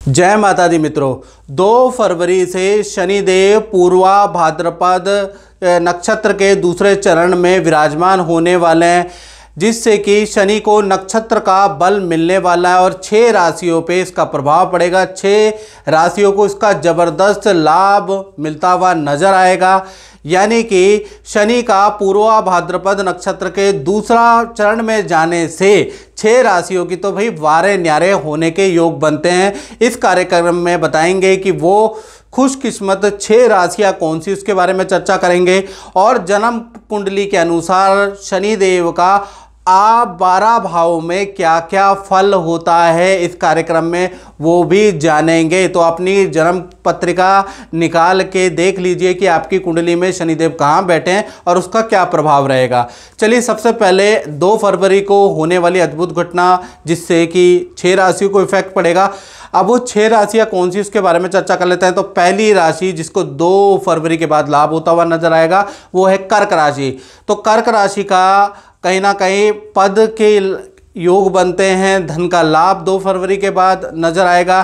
जय माता दी मित्रों। 2 फरवरी से शनिदेव पूर्वा भाद्रपद नक्षत्र के दूसरे चरण में विराजमान होने वाले हैं, जिससे कि शनि को नक्षत्र का बल मिलने वाला है और 6 राशियों पे इसका प्रभाव पड़ेगा। 6 राशियों को इसका ज़बरदस्त लाभ मिलता हुआ नजर आएगा। यानी कि शनि का पूर्वा भाद्रपद नक्षत्र के दूसरा चरण में जाने से 6 राशियों की तो भाई वारे न्यारे होने के योग बनते हैं। इस कार्यक्रम में बताएंगे कि वो खुशकिस्मत 6 राशियां कौन सी, उसके बारे में चर्चा करेंगे। और जन्म कुंडली के अनुसार शनिदेव का आप 12 भावों में क्या क्या फल होता है, इस कार्यक्रम में वो भी जानेंगे। तो अपनी जन्म पत्रिका निकाल के देख लीजिए कि आपकी कुंडली में शनिदेव कहाँ बैठे हैं और उसका क्या प्रभाव रहेगा। चलिए सबसे पहले 2 फरवरी को होने वाली अद्भुत घटना, जिससे कि 6 राशियों को इफेक्ट पड़ेगा। अब वो 6 राशियाँ कौन सी, उसके बारे में चर्चा कर लेते हैं। तो पहली राशि जिसको 2 फरवरी के बाद लाभ होता हुआ नजर आएगा वो है कर्क राशि। तो कर्क राशि का कहीं ना कहीं पद के योग बनते हैं, धन का लाभ 2 फरवरी के बाद नजर आएगा।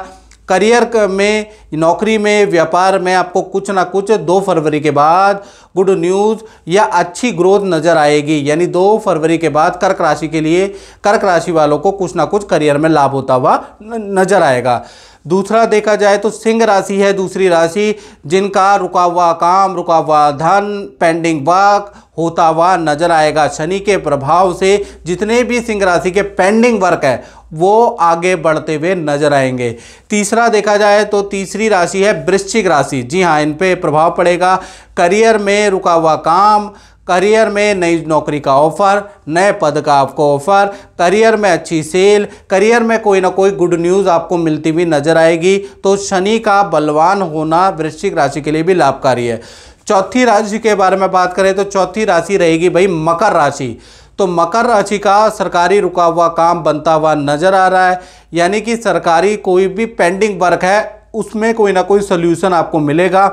करियर में, नौकरी में, व्यापार में आपको कुछ ना कुछ 2 फरवरी के बाद गुड न्यूज़ या अच्छी ग्रोथ नज़र आएगी। यानी 2 फरवरी के बाद कर्क राशि के लिए, कर्क राशि वालों को कुछ ना कुछ करियर में लाभ होता हुआ नजर आएगा। दूसरा देखा जाए तो सिंह राशि है दूसरी राशि, जिनका रुका हुआ काम, रुका हुआ धन, पेंडिंग वर्क होता हुआ नजर आएगा। शनि के प्रभाव से जितने भी सिंह राशि के पेंडिंग वर्क है वो आगे बढ़ते हुए नजर आएंगे। तीसरा देखा जाए तो तीसरी राशि है वृश्चिक राशि। जी हाँ, इन पे प्रभाव पड़ेगा। करियर में रुका हुआ काम, करियर में नई नौकरी का ऑफर, नए पद का आपको ऑफर, करियर में अच्छी सेल, करियर में कोई ना कोई गुड न्यूज़ आपको मिलती हुई नजर आएगी। तो शनि का बलवान होना वृश्चिक राशि के लिए भी लाभकारी है। चौथी राशि के बारे में बात करें तो चौथी राशि रहेगी भाई मकर राशि। तो मकर राशि का सरकारी रुका हुआ काम बनता हुआ नजर आ रहा है। यानी कि सरकारी कोई भी पेंडिंग वर्क है उसमें कोई ना कोई सोल्यूशन आपको मिलेगा।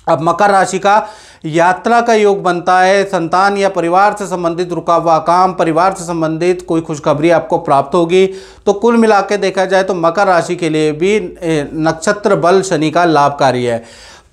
अब मकर राशि का यात्रा का योग बनता है। संतान या परिवार से संबंधित रुका हुआ काम, परिवार से संबंधित कोई खुशखबरी आपको प्राप्त होगी। तो कुल मिला के देखा जाए तो मकर राशि के लिए भी नक्षत्र बल शनि का लाभकारी है।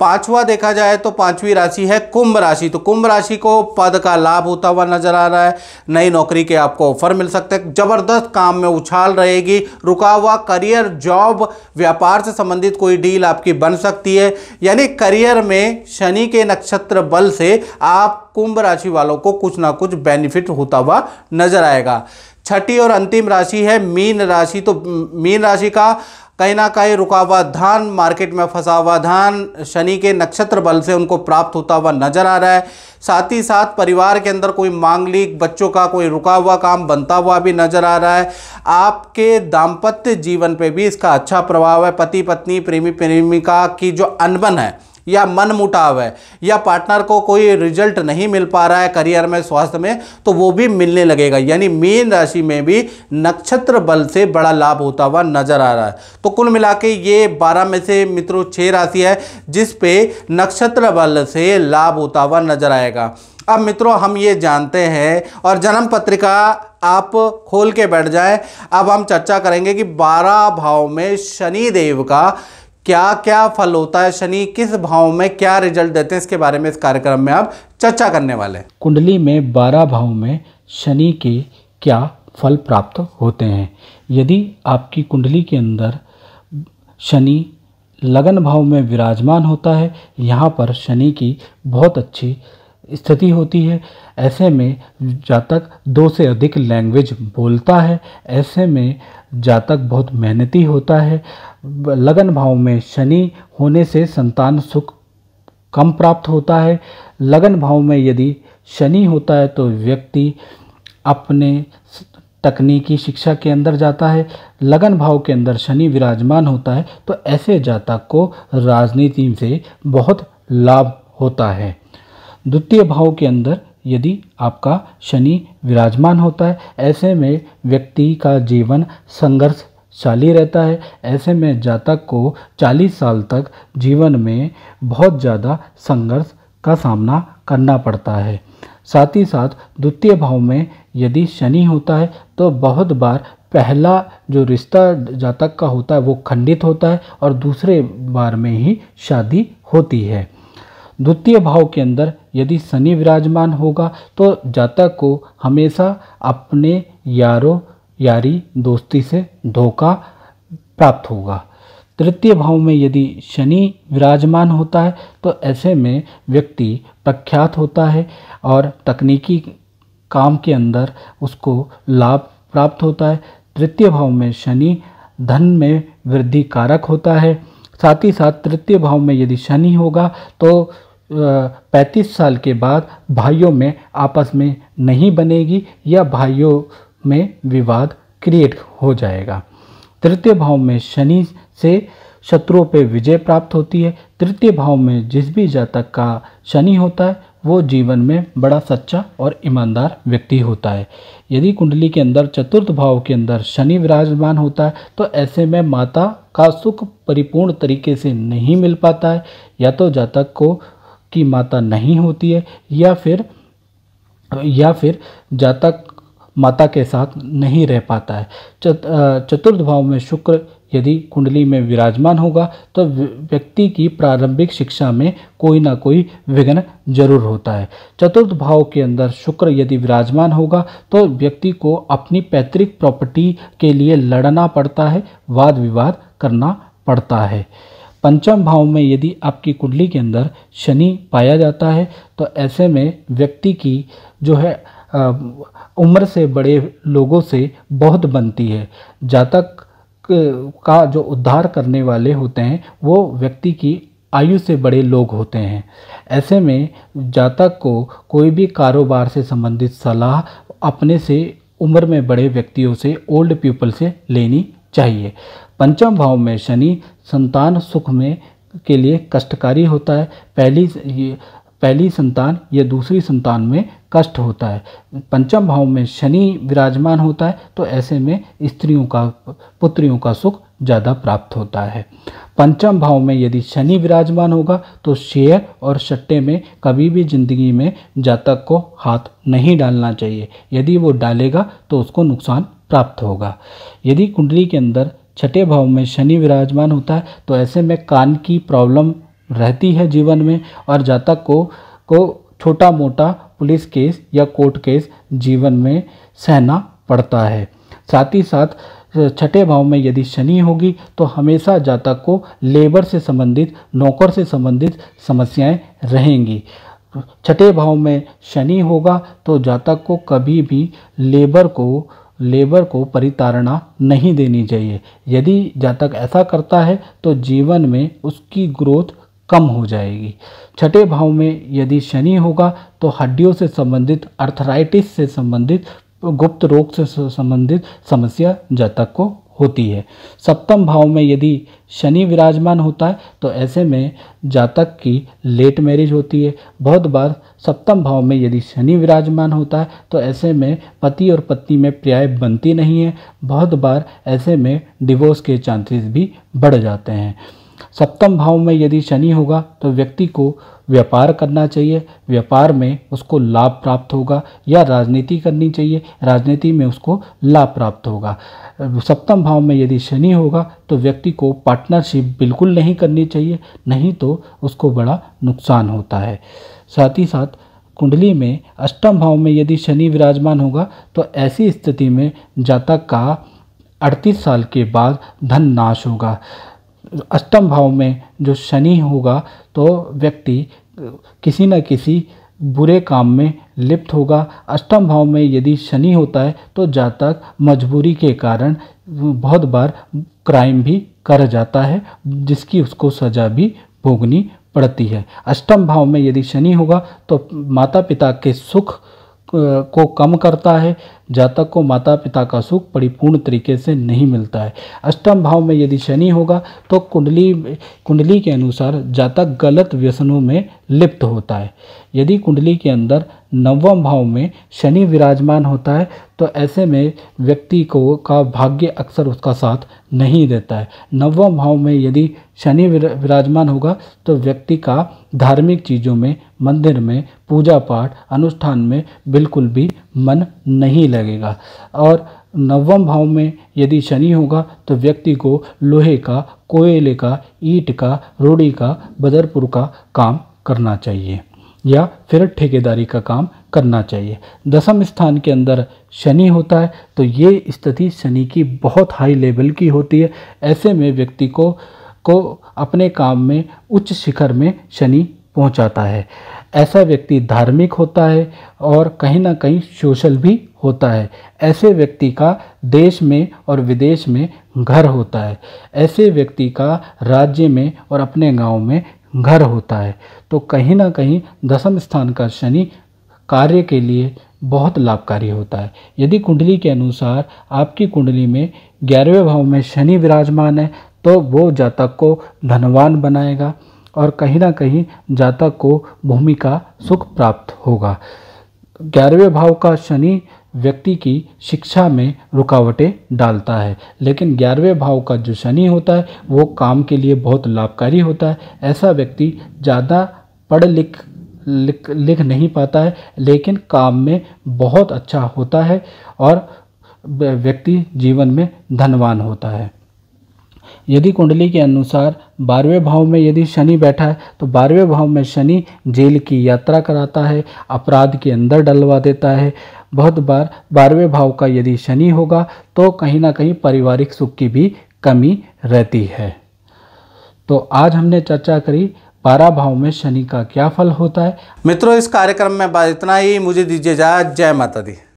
पांचवा देखा जाए तो पांचवी राशि है कुंभ राशि। तो कुंभ राशि को पद का लाभ होता हुआ नजर आ रहा है। नई नौकरी के आपको ऑफर मिल सकते हैं। जबरदस्त काम में उछाल रहेगी। रुका हुआ करियर, जॉब, व्यापार से संबंधित कोई डील आपकी बन सकती है। यानी करियर में शनि के नक्षत्र बल से आप कुंभ राशि वालों को कुछ ना कुछ बेनिफिट होता हुआ नजर आएगा। छठी और अंतिम राशि है मीन राशि। तो मीन राशि का कहीं ना कहीं रुका हुआ धन, मार्केट में फंसा हुआ धन शनि के नक्षत्र बल से उनको प्राप्त होता हुआ नजर आ रहा है। साथ ही साथ परिवार के अंदर कोई मांगलिक, बच्चों का कोई रुका हुआ काम बनता हुआ भी नजर आ रहा है। आपके दाम्पत्य जीवन पे भी इसका अच्छा प्रभाव है। पति पत्नी, प्रेमी प्रेमिका की जो अनबन है या मन मुटाव है या पार्टनर को कोई रिजल्ट नहीं मिल पा रहा है करियर में, स्वास्थ्य में, तो वो भी मिलने लगेगा। यानी मीन राशि में भी नक्षत्र बल से बड़ा लाभ होता हुआ नजर आ रहा है। तो कुल मिला के ये 12 में से मित्रों 6 राशि है जिस पे नक्षत्र बल से लाभ होता हुआ नजर आएगा। अब मित्रों हम ये जानते हैं और जन्म पत्रिका आप खोल के बैठ जाएं। अब हम चर्चा करेंगे कि 12 भाव में शनि देव का क्या क्या फल होता है, शनि किस भाव में क्या रिजल्ट देते हैं, इसके बारे में इस कार्यक्रम में आप चर्चा करने वाले हैं। कुंडली में 12 भाव में शनि के क्या फल प्राप्त होते हैं। यदि आपकी कुंडली के अंदर शनि लगन भाव में विराजमान होता है, यहाँ पर शनि की बहुत अच्छी स्थिति होती है। ऐसे में जातक 2 से अधिक लैंग्वेज बोलता है। ऐसे में जातक बहुत मेहनती होता है। लगन भाव में शनि होने से संतान सुख कम प्राप्त होता है। लगन भाव में यदि शनि होता है तो व्यक्ति अपने तकनीकी शिक्षा के अंदर जाता है। लगन भाव के अंदर शनि विराजमान होता है तो ऐसे जातक को राजनीति से बहुत लाभ होता है। द्वितीय भाव के अंदर यदि आपका शनि विराजमान होता है, ऐसे में व्यक्ति का जीवन संघर्षशाली रहता है। ऐसे में जातक को 40 साल तक जीवन में बहुत ज़्यादा संघर्ष का सामना करना पड़ता है। साथ ही साथ द्वितीय भाव में यदि शनि होता है तो बहुत बार पहला जो रिश्ता जातक का होता है वो खंडित होता है और दूसरे बार में ही शादी होती है। द्वितीय भाव के अंदर यदि शनि विराजमान होगा तो जातक को हमेशा अपने यारी दोस्ती से धोखा प्राप्त होगा। तृतीय भाव में यदि शनि विराजमान होता है तो ऐसे में व्यक्ति प्रख्यात होता है और तकनीकी काम के अंदर उसको लाभ प्राप्त होता है। तृतीय भाव में शनि धन में वृद्धि कारक होता है। साथ ही साथ तृतीय भाव में यदि शनि होगा तो 35 साल के बाद भाइयों में आपस में नहीं बनेगी या भाइयों में विवाद क्रिएट हो जाएगा। तृतीय भाव में शनि से शत्रुओं पे विजय प्राप्त होती है। तृतीय भाव में जिस भी जातक का शनि होता है वो जीवन में बड़ा सच्चा और ईमानदार व्यक्ति होता है। यदि कुंडली के अंदर चतुर्थ भाव के अंदर शनि विराजमान होता है तो ऐसे में माता का सुख परिपूर्ण तरीके से नहीं मिल पाता है, या तो जातक को की माता नहीं होती है या फिर जातक माता के साथ नहीं रह पाता है। चतुर्थ भाव में शुक्र यदि कुंडली में विराजमान होगा तो व्यक्ति की प्रारंभिक शिक्षा में कोई ना कोई विघ्न जरूर होता है। चतुर्थ भाव के अंदर शुक्र यदि विराजमान होगा तो व्यक्ति को अपनी पैतृक प्रॉपर्टी के लिए लड़ना पड़ता है, वाद विवाद करना पड़ता है। पंचम भाव में यदि आपकी कुंडली के अंदर शनि पाया जाता है तो ऐसे में व्यक्ति की जो है उम्र से बड़े लोगों से बहुत बनती है। जातक का जो उद्धार करने वाले होते हैं वो व्यक्ति की आयु से बड़े लोग होते हैं। ऐसे में जातक को कोई भी कारोबार से संबंधित सलाह अपने से उम्र में बड़े व्यक्तियों से, ओल्ड पीपल से लेनी चाहिए। पंचम भाव में शनि संतान सुख में के लिए कष्टकारी होता है। पहली संतान या दूसरी संतान में कष्ट होता है। पंचम भाव में शनि विराजमान होता है तो ऐसे में पुत्रियों का सुख ज़्यादा प्राप्त होता है। पंचम भाव में यदि शनि विराजमान होगा तो शेयर और सट्टे में कभी भी जिंदगी में जातक को हाथ नहीं डालना चाहिए। यदि वो डालेगा तो उसको नुकसान प्राप्त होगा। यदि कुंडली के अंदर छठे भाव में शनि विराजमान होता है तो ऐसे में कान की प्रॉब्लम रहती है जीवन में, और जातक को छोटा मोटा पुलिस केस या कोर्ट केस जीवन में सहना पड़ता है। साथ ही साथ छठे भाव में यदि शनि होगी तो हमेशा जातक को लेबर से संबंधित, नौकर से संबंधित समस्याएं रहेंगी। छठे भाव में शनि होगा तो जातक को कभी भी लेबर को परिताड़ना नहीं देनी चाहिए। यदि जातक ऐसा करता है तो जीवन में उसकी ग्रोथ कम हो जाएगी। छठे भाव में यदि शनि होगा तो हड्डियों से संबंधित, अर्थराइटिस से संबंधित, गुप्त रोग से संबंधित समस्या जातक को होती है। सप्तम भाव में यदि शनि विराजमान होता है तो ऐसे में जातक की लेट मैरिज होती है। बहुत बार सप्तम भाव में यदि शनि विराजमान होता है तो ऐसे में पति और पत्नी में प्याय बनती नहीं है। बहुत बार ऐसे में डिवोर्स के चांसेस भी बढ़ जाते हैं। सप्तम भाव में यदि शनि होगा तो व्यक्ति को व्यापार करना चाहिए, व्यापार में उसको लाभ प्राप्त होगा, या राजनीति करनी चाहिए, राजनीति में उसको लाभ प्राप्त होगा। सप्तम भाव में यदि शनि होगा तो व्यक्ति को पार्टनरशिप बिल्कुल नहीं करनी चाहिए, नहीं तो उसको बड़ा नुकसान होता है। साथ ही साथ कुंडली में अष्टम भाव में यदि शनि विराजमान होगा तो ऐसी स्थिति में जातक का 38 साल के बाद धन नाश होगा। अष्टम भाव में जो शनि होगा तो व्यक्ति किसी न किसी बुरे काम में लिप्त होगा। अष्टम भाव में यदि शनि होता है तो जातक मजबूरी के कारण बहुत बार क्राइम भी कर जाता है, जिसकी उसको सज़ा भी भोगनी पड़ती है। अष्टम भाव में यदि शनि होगा तो माता पिता के सुख को कम करता है। जातक को माता पिता का सुख परिपूर्ण तरीके से नहीं मिलता है। अष्टम भाव में यदि शनि होगा तो कुंडली के अनुसार जातक गलत व्यसनों में लिप्त होता है। यदि कुंडली के अंदर नवम भाव में शनि विराजमान होता है तो ऐसे में व्यक्ति का भाग्य अक्सर उसका साथ नहीं देता है। नवम भाव में यदि शनि विराजमान होगा तो व्यक्ति का धार्मिक चीज़ों में, मंदिर में, पूजा पाठ अनुष्ठान में बिल्कुल भी मन नहीं लगेगा। और नवम भाव में यदि शनि होगा तो व्यक्ति को लोहे का, कोयले का, ईंट का, रोड़ी का, बदरपुर का काम करना चाहिए या फिर ठेकेदारी का काम करना चाहिए। दसम स्थान के अंदर शनि होता है तो ये स्थिति शनि की बहुत हाई लेवल की होती है। ऐसे में व्यक्ति को अपने काम में उच्च शिखर में शनि पहुंचाता है। ऐसा व्यक्ति धार्मिक होता है और कहीं ना कहीं सोशल भी होता है। ऐसे व्यक्ति का देश में और विदेश में घर होता है। ऐसे व्यक्ति का राज्य में और अपने गांव में घर होता है। तो कहीं ना कहीं दसम स्थान का शनि कार्य के लिए बहुत लाभकारी होता है। यदि कुंडली के अनुसार आपकी कुंडली में 11वें भाव में शनि विराजमान है तो वो जातक को धनवान बनाएगा और कहीं ना कहीं जातक को भूमि का सुख प्राप्त होगा। 11वें भाव का शनि व्यक्ति की शिक्षा में रुकावटें डालता है, लेकिन 11वें भाव का जो शनि होता है वो काम के लिए बहुत लाभकारी होता है। ऐसा व्यक्ति ज़्यादा पढ़ लिख नहीं पाता है, लेकिन काम में बहुत अच्छा होता है और व्यक्ति जीवन में धनवान होता है। यदि कुंडली के अनुसार 12वें भाव में यदि शनि बैठा है तो 12वें भाव में शनि जेल की यात्रा कराता है, अपराध के अंदर डलवा देता है। बहुत बार 12वें भाव का यदि शनि होगा तो कहीं ना कहीं पारिवारिक सुख की भी कमी रहती है। तो आज हमने चर्चा करी 12 भाव में शनि का क्या फल होता है। मित्रों, इस कार्यक्रम में इतना ही। मुझे दीजिए इजाज़त। जय माता दी।